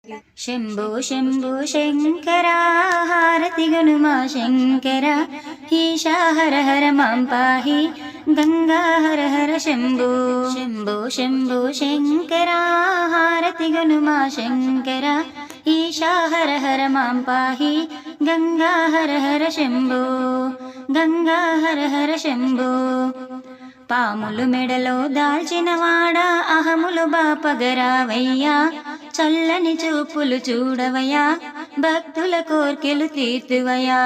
शंभो शंभो शंकरा हारति गुनुमा शंकरा ईशा हर हर मां पाहि गंगा हर हर शंभो शंभो शंभो शंकरा हारति गुनुमा शंकरा ईशा हर हर मां पाहि गंगा हर हर शंभो गंगा हर हर शंभो పాములు మెడలో దాల్చినవాడా అహములు బాపగరావయ్యా చల్లని చూపులు చూడవయ్యా భక్తుల కోర్కెలు తీర్తువయ్యా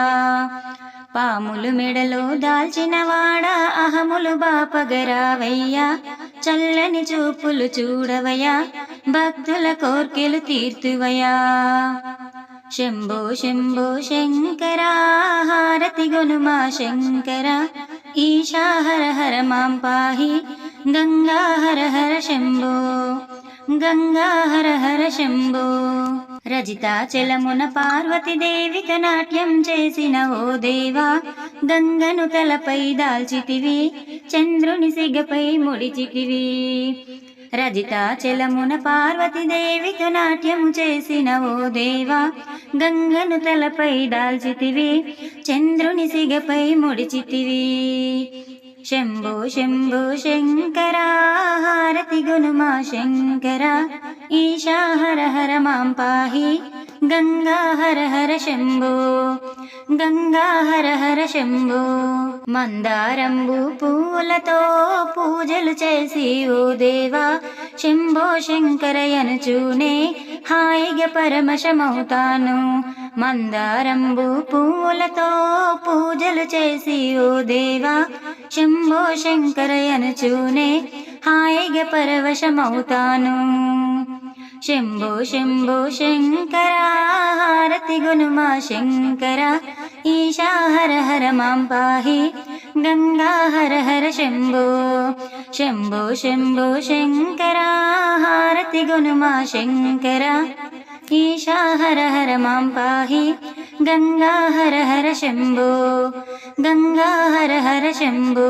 పాములు మెడలో దాల్చినవాడా అహములు బాపగరావయ్యా చల్లని చూపులు చూడవయ్యా భక్తుల కోర్కెలు తీర్తువయ్యా శంభో శంభో శంకరా హారతి గునుమా శంకరా ఈశా హర హర మాం పాహి గంగా హర హర శంభో గంగా హర హర శంభో రజితాచలమున పార్వతీదేవితో నాట్యం చేసిన ఓ దేవా గంగను తలపై దాల్చితివి చంద్రుని సిగపై ముడిచితివి రజితాచలమున పార్వతీదేవితో నాట్యం చేసిన ఓ దేవా గంగను తలపై దాల్చితివి చంద్రుని సిగపై ముడిచితివి శంభో శంభో శంకరా హారతి గునుమా శంకరా ఈశా హర హర మాం పాహి గంగా హర హర శంభో గంగా హర హర శంభో మందారంబు పూలతో పూజలు చేసి ఓ దేవా శంభో శంకరయనుచూనే హాయిగా పరమశమవుతాను మందారంబు పూలతో పూజలు చేసి ఓ దేవా శంభో శంకరయనుచూనే హాయిగా పరవశమవుతాను శంభో శంభో శంకరా హారతి గునుమా శంకరా ఈశా హర హర మాం పాహి గంగా హర హర శంభో శంభో శంభో శంకరా హారతి గునుమా శంకరా ఈశా హర హర మాం పాహి గంగా హర హర శంభో గంగా హర హర శంభో।